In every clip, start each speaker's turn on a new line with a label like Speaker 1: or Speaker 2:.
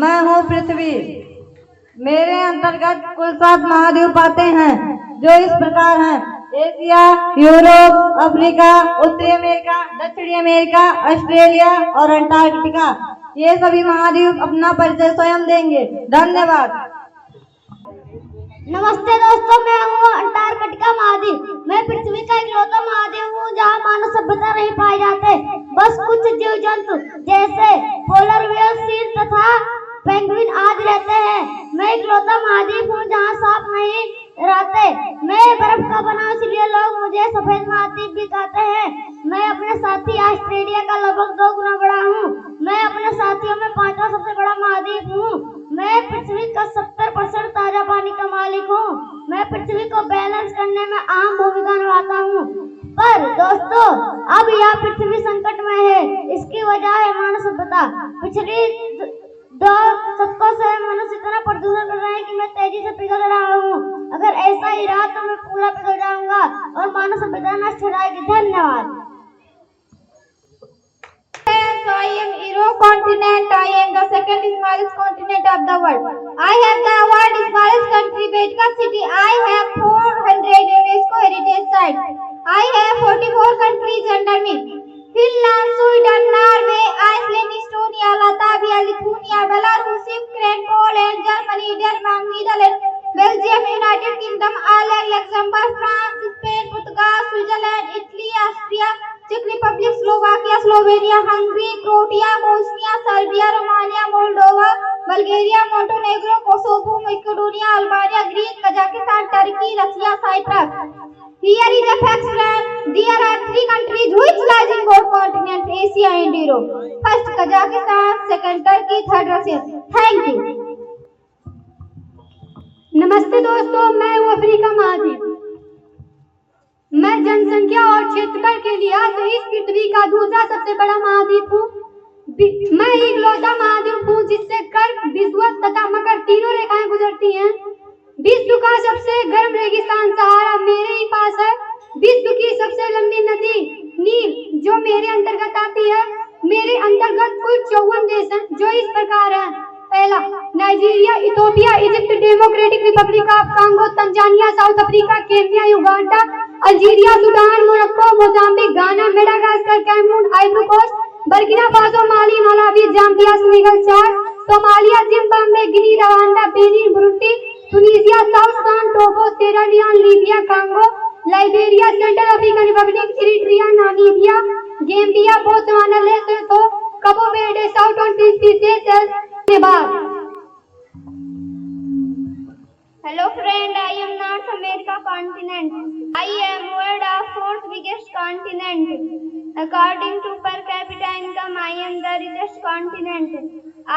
Speaker 1: मैं हूँ पृथ्वी। मेरे अंतर्गत कुल 7 महाद्वीप आते हैं जो इस प्रकार हैं: एशिया, यूरोप, अफ्रीका, उत्तरी अमेरिका, दक्षिणी अमेरिका, ऑस्ट्रेलिया और अंटार्कटिका। ये सभी महाद्वीप अपना परिचय स्वयं देंगे। धन्यवाद।
Speaker 2: नमस्ते दोस्तों, मैं हूँ अंटार्कटिका महाद्वीप। मैं पृथ्वी का इकलौता महाद्वीप हूँ जहाँ मानव सभ्यता नहीं पाई जाते। बस कुछ जीव जंतु जैसे पोलर बेयर, सील तथा पेंगुइन आदि रहते हैं। मैं इकलौता महाद्वीप हूँ जहाँ सांप नहीं रहते। मैं बर्फ का बना हूँ, इसलिए लोग मुझे सफेद महाद्वीप भी कहते हैं। मैं अपने साथी ऑस्ट्रेलिया का लगभग 2 गुना बड़ा हूँ। मैं अपने साथियों में 5वां सबसे बड़ा महाद्वीप हूँ। मैं पृथ्वी का 70% ताजा पानी का मालिक हूँ। मैं पृथ्वी को बैलेंस करने में अहम भूमिका निभाता हूँ। पर दोस्तों, अब यह पृथ्वी संकट में है। इसकी वजह है मानव सभ्यता। पिछली 2 शतकों से मनुष्य इतना प्रदूषण कर रहे हैं कि मैं तेजी से पिघल रहा हूँ। अगर ऐसा ही रहा तो मैं पूरा पिघल जाऊंगा और मानव सभ्यता नष्ट हो जाएगी। धन्यवाद।
Speaker 3: I am Euro continent. I am the second smallest continent of the world. I have the world smallest country, Vatican City. I have 400 UNESCO heritage sites. I have 44 countries under me: Finland, Sweden, Norway, Iceland, Estonia, Latvia, Lithuania, Belarus, Ukraine, Poland, Germany, Denmark, Netherlands, Belgium, United Kingdom, Ireland, Luxembourg, France, Spain, Portugal, Switzerland, Italy, Austria, Czech Republic, Slovakia, Slovenia, Hungary, Croatia, Bosnia, Serbia, Romania, Moldova, Bulgaria, Montenegro, Kosovo, Macedonia, Albania, Greece, Kazakhstan, Turkey, Russia, Cyprus. Here is a fact, friend. There are 3 countries which lies in both continents, Asia and Europe. First Kazakhstan, second Turkey, third Russia. Thank you.
Speaker 2: नमस्ते दोस्तों, मैं हूँ Africa महाद्वीप। मैं जनसंख्या और क्षेत्रफल के लिहाज से इस पृथ्वी का दूसरा सबसे बड़ा महाद्वीप हूँ। मैं इकलौता महाद्वीप हूँ जिससे कर्क, विषुवत तथा मकर तीनों रेखाएं गुजरती हैं। विश्व का सबसे गर्म रेगिस्तान सहारा मेरे ही पास है। विश्व की सबसे लंबी नदी नील जो मेरे अंतर्गत आती है। मेरे अंतर्गत कुल 54 देश हैं जो इस प्रकार हैं: पहला Nigeria, Ethiopia, Egypt, Democratic Republic of Congo, Tanzania, South Africa, Kenya, Uganda, Algeria, Sudan, Morocco, Mozambique, Ghana, Madagascar, Cameroon, Ivory Coast, Burkina Faso, Mali, Malawi, Zambia, Senegal, Chad, Somalia, Zimbabwe, Guinea, Rwanda, Benin, Burundi, Tunisia, South Sudan, Togo, Sierra Leone, Libya, Congo, Liberia, Central African Republic, Eritrea, Namibia, Gambia, Botswana, Lesotho, Cabo Verde, South Seychelles.
Speaker 3: Hello friend, I am North America continent. I am world of 4th biggest continent. According to per capita income, I am the richest continent.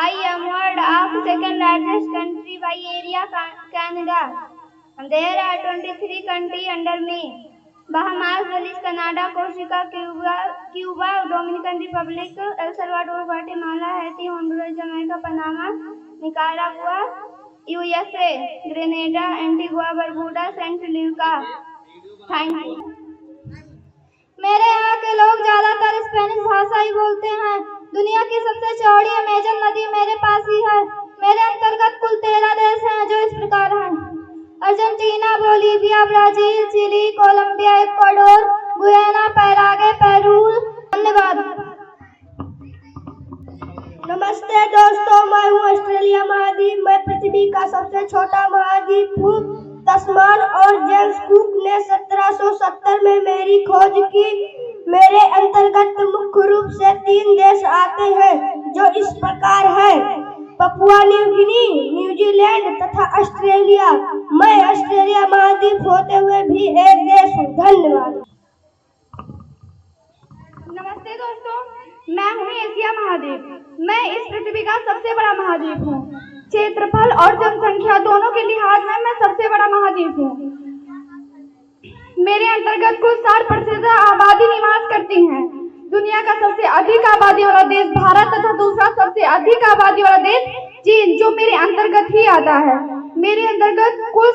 Speaker 3: I am world of 2nd largest country by area, Canada. There are 23 countries under me: Bahamas, Belize, Canada, Costa Rica, Cuba, Dominican Republic, El Salvador, Guatemala, Haiti, Honduras, Jamaica, Panama, Nicaragua, USA, Grenada, Antigua, Barbuda, Saint Lucia. Thank you. मेरे यहाँ के लोग ज्यादातर Spanish भाषा ही बोलते हैं। दुनिया की सबसे चौड़ी अमेजन नदी मेरे पास ही है। मेरे अंतर्गत कुल 13 देश हैं जो इस प्रकार हैं: Argentina, Bolivia, Brazil, Chile, Colombia, Ecuador, Guyana, Paraguay, Peru. धन्यवाद।
Speaker 2: नमस्ते दोस्तों, मैं हूँ ऑस्ट्रेलिया महाद्वीप। मैं पृथ्वी का सबसे छोटा महाद्वीप हूँ। तस्मान और जेम्स कुक ने 1770 में मेरी खोज की। मेरे अंतर्गत मुख्य रूप से 3 देश आते हैं जो इस प्रकार हैं: पपुआ न्यू गिनी, न्यूजीलैंड तथा ऑस्ट्रेलिया। मैं ऑस्ट्रेलिया महाद्वीप होते हुए भी एक देश हूँ। धन्यवाद।
Speaker 3: नमस्ते दोस्तों, मैं हूँ एशिया महाद्वीप। मैं इस पृथ्वी का सबसे बड़ा महाद्वीप हूँ। क्षेत्रफल और जनसंख्या दोनों के लिहाज में मैं सबसे बड़ा महाद्वीप हूँ। मेरे अंतर्गत कुल 60% आबादी निवास करती है। दुनिया का सबसे अधिक आबादी वाला देश भारत तथा दूसरा सबसे अधिक आबादी वाला देश चीन जो मेरे अंतर्गत ही आता है। मेरे अंतर्गत कुल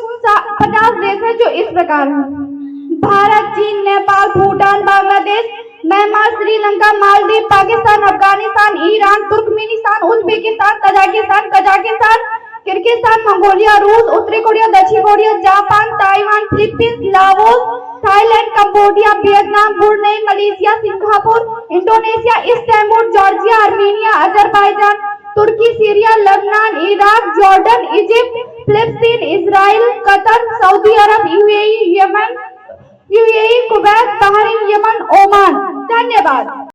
Speaker 3: 50 देश हैं जो इस प्रकार हैं: भारत, चीन, Nepal, Bhutan, Bangladesh,
Speaker 4: Myanmar, Sri Lanka, Maldives, Pakistan, Afghanistan, Iran, Turkmenistan, Uzbekistan, Tajikistan, Kyrgyzstan, Mongolia, रूस, उत्तरी कोरिया, दक्षिण Korea, Japan, Taiwan, Philippines, Laos, Thailand, Cambodia, Vietnam, Brunei, Malaysia, Singapore, Indonesia, Istanbul, Georgia, Armenia, Azerbaijan, तुर्की, Syria, Lebanon, Iraq, Jordan, Egypt, फिलिस्तीन, Israel, Qatar, Saudi Arab, UAE, Kuwait, Bahrain, Yemen, Oman. धन्यवाद।